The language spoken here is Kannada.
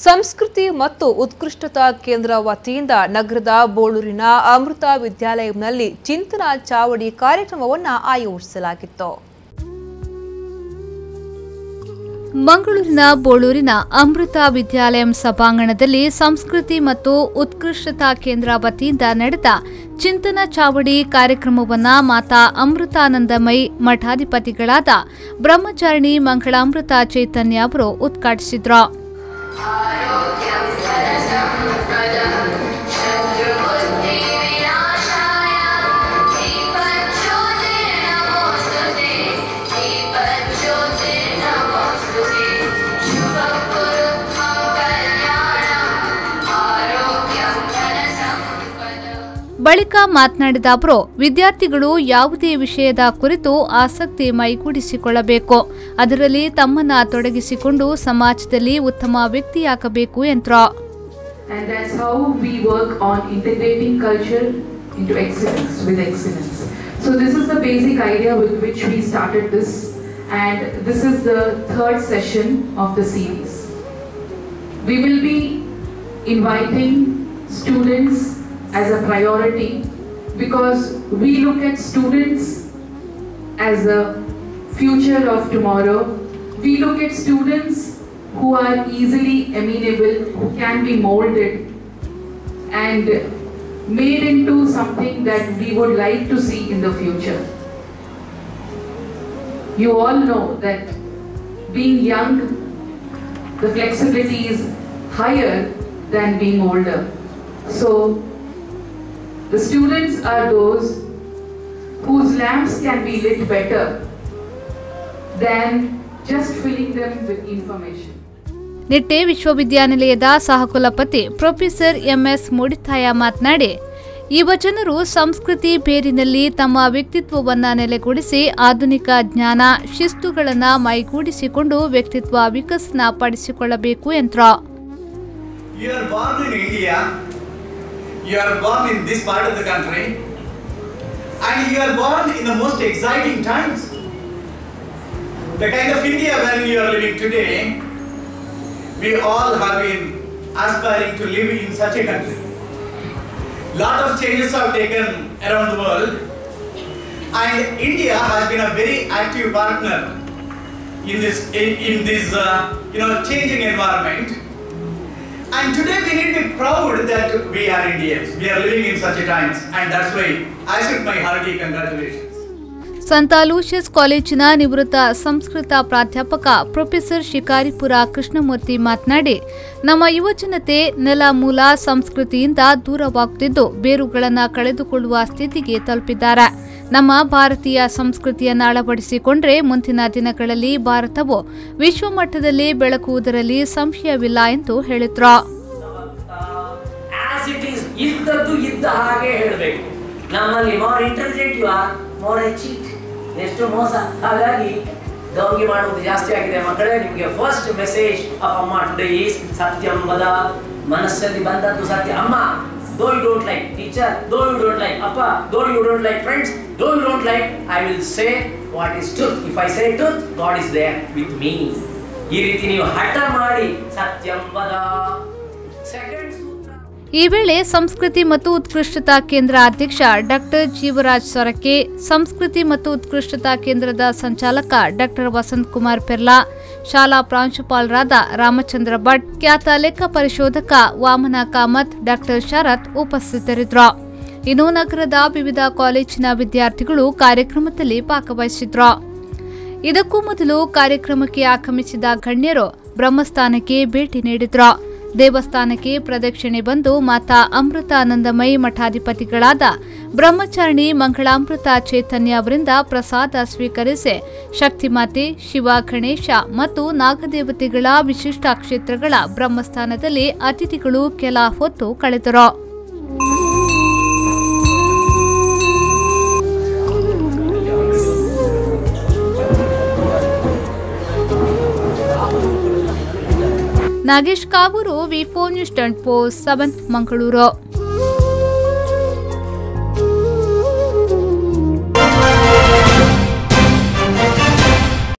ಸಂಸ್ಕೃತಿ ಮತ್ತು ಉತ್ಕೃಷ್ಟತಾ ಕೇಂದ್ರ ವತಿಯಿಂದ ನಗರದ ಬೋಳೂರಿನ ಅಮೃತ ವಿದ್ಯಾಲಯದಲ್ಲಿ ಚಿಂತನಾ ಚಾವಡಿ ಕಾರ್ಯಕ್ರಮವನ್ನು ಆಯೋಜಿಸಲಾಗಿತ್ತು. ಮಂಗಳೂರಿನ ಬೋಳೂರಿನ ಅಮೃತ ವಿದ್ಯಾಲಯಂ ಸಭಾಂಗಣದಲ್ಲಿ ಸಂಸ್ಕೃತಿ ಮತ್ತು ಉತ್ಕೃಷ್ಟತಾ ಕೇಂದ್ರ ವತಿಯಿಂದ ನಡೆದ ಚಿಂತನಾ ಚಾವಡಿ ಕಾರ್ಯಕ್ರಮವನ್ನು ಮಾತಾ ಅಮೃತಾನಂದಮಯಿ ಮಠಾಧಿಪತಿಗಳಾದ ಬ್ರಹ್ಮಚಾರಿಣಿ ಮಂಗಳಾಮೃತ ಚೈತನ್ಯ ಅವರು ಉದ್ಘಾಟಿಸಿದರು. ಬಳಿಕ ಮಾತನಾಡಿದ ಅವರು, ವಿದ್ಯಾರ್ಥಿಗಳು ಯಾವುದೇ ವಿಷಯದ ಕುರಿತು ಆಸಕ್ತಿ ಮೈಗೂಡಿಸಿಕೊಳ್ಳಬೇಕು, ಅದರಲ್ಲಿ ತಮ್ಮನ್ನು ತೊಡಗಿಸಿಕೊಂಡು ಸಮಾಜದಲ್ಲಿ ಉತ್ತಮ ವ್ಯಕ್ತಿಯಾಗಬೇಕು ಎಂದರು. And that's how we work on integrating culture into excellence with excellence. So this is the basic idea with which we started this, and this is the third session of the series. We will be inviting students as a priority because we look at students as the future of tomorrow. We look at students who are easily amenable, who can be molded and made into something that we would like to see in the future. You all know that being young, the flexibility is higher than being older. So the students are those whose lamps can be lit better than just filling them with information. Nitte ವಿಶ್ವವಿದ್ಯಾನಿಲಯದ ಸಹಕುಲಪತಿ ಪ್ರೊಫೆಸರ್ ಎಂಎಸ್ ಮೂಡಿತಾಯ ಮಾತನಾಡಿ, ಯುವಜನರು ಸಂಸ್ಕೃತಿ ಬೇರಿನಲ್ಲಿ ತಮ್ಮ ವ್ಯಕ್ತಿತ್ವವನ್ನು ನೆಲೆಗೊಳಿಸಿ ಆಧುನಿಕ ಜ್ಞಾನ ಶಿಸ್ತುಗಳನ್ನು ಮೈಗೂಡಿಸಿಕೊಂಡು ವ್ಯಕ್ತಿತ್ವ ವಿಕಸನ ಪಡಿಸಿಕೊಳ್ಳಬೇಕು ಎಂದರು. You are born in this part of the country and you are born in the most exciting times. The kind of India wherein you are living today, we all have been aspiring to live in such a country. Lot of changes have taken around the world and India has been a very active partner in this changing environment. And today we need to be proud that we are Indians. We are living in such a times, and that's why I should my hearty congratulations. ಸಂತ ಲೂಷಿಯಸ್ ಕಾಲೇಜಿನ ನಿವೃತ್ತ ಸಂಸ್ಕೃತ ಪ್ರಾಧ್ಯಾಪಕ ಪ್ರೊಫೆಸರ್ ಶಿಕಾರಿಪುರ ಕೃಷ್ಣಮೂರ್ತಿ ಮಾತನಾಡಿ, ನಮ್ಮ ಯುವಜನತೆ ನೆಲ ಮೂಲ ಸಂಸ್ಕೃತಿಯಿಂದ ದೂರವಾಗುತ್ತಿದ್ದು ಬೇರುಗಳನ್ನು ಕಳೆದುಕೊಳ್ಳುವ ಸ್ಥಿತಿಗೆ ತಲುಪಿದ್ದಾರೆ. ನಮ್ಮ ಭಾರತೀಯ ಸಂಸ್ಕೃತಿಯನ್ನು ಅಳವಡಿಸಿಕೊಂಡ್ರೆ ಮುಂದಿನ ದಿನಗಳಲ್ಲಿ ಭಾರತವು ವಿಶ್ವಮಟ್ಟದಲ್ಲಿ ಬೆಳಗುವುದರಲ್ಲಿ ಸಂಶಯವಿಲ್ಲ ಎಂದು ಹೇಳಿದ್ರು. ಎಷ್ಟು ಮೋಸ, ಹಾಗಾಗಿ ದೌರ್ಗಿ ಮಾಡುವುದು ಜಾಸ್ತಿ ಆಗಿದೆ. ಮಕ್ಕಳೇ, ನಿಮಗೆ ಫಸ್ಟ್ ಮೆಸೇಜ್ ಆಫ್ ಅಮ್ಮ ಟುಡೇ ಈಸ್ ಸತ್ಯಂ ವದ. ಮನಸ್ಸಲ್ಲಿ ಬಂದದ್ದು ಸತ್ಯ. ಅಮ್ಮ, though you don't like teacher, though you don't like appa, though you don't like friends, though you don't like, I will say what is truth. If I say truth, God is there with me. ಈ ರೀತಿ ನೀವು ಹಠ ಮಾಡಿ ಸತ್ಯಂ ವದ. ಸೆಕೆಂಡ್ ಈ ವೇಳೆ ಸಂಸ್ಕೃತಿ ಮತ್ತು ಉತ್ಕೃಷ್ಟತಾ ಕೇಂದ್ರ ಅಧ್ಯಕ್ಷ ಡಾಕ್ಟರ್ ಜೀವರಾಜ್ ಸೊರಕೆ, ಸಂಸ್ಕೃತಿ ಮತ್ತು ಉತ್ಕೃಷ್ಟತಾ ಕೇಂದ್ರದ ಸಂಚಾಲಕ ಡಾಕ್ಟರ್ ವಸಂತ್ ಕುಮಾರ್ ಪೆರ್ಲಾ, ಶಾಲಾ ಪ್ರಾಂಶುಪಾಲರಾದ ರಾಮಚಂದ್ರ ಭಟ್, ಖ್ಯಾತ ಲೆಕ್ಕ ಪರಿಶೋಧಕ ವಾಮನ ಕಾಮತ್, ಡಾಕ್ಟರ್ ಶರತ್ ಉಪಸ್ಥಿತರಿದ್ದರು. ಇನ್ನು ನಗರದ ವಿವಿಧ ಕಾಲೇಜಿನ ವಿದ್ಯಾರ್ಥಿಗಳು ಕಾರ್ಯಕ್ರಮದಲ್ಲಿ ಭಾಗವಹಿಸಿದ್ರು. ಇದಕ್ಕೂ ಮೊದಲು ಕಾರ್ಯಕ್ರಮಕ್ಕೆ ಆಗಮಿಸಿದ ಗಣ್ಯರು ಬ್ರಹ್ಮಸ್ಥಾನಕ್ಕೆ ಭೇಟಿ ನೀಡಿದ್ರು. ದೇವಸ್ಥಾನಕ್ಕೆ ಪ್ರದಕ್ಷಿಣೆ ಬಂದು ಮಾತಾ ಅಮೃತಾನಂದಮಯಿ ಮಠಾಧಿಪತಿಗಳಾದ ಬ್ರಹ್ಮಚಾರಿಣಿ ಮಂಗಳಾಮೃತ ಚೈತನ್ಯ ಅವರಿಂದ ಪ್ರಸಾದ ಸ್ವೀಕರಿಸಿ ಶಕ್ತಿಮಾತೆ, ಶಿವ, ಗಣೇಶ ಮತ್ತು ನಾಗದೇವತೆಗಳ ವಿಶಿಷ್ಟ ಕ್ಷೇತ್ರಗಳ ಬ್ರಹ್ಮಸ್ಥಾನದಲ್ಲಿ ಅತಿಥಿಗಳು ಕೆಲ ಹೊತ್ತು ಕಳೆದರು. ನಾಗೇಶ್ ಕಾವೂರು, ವಿ4 ನ್ಯೂಸ್ 24/7 ಮಂಗಳೂರು.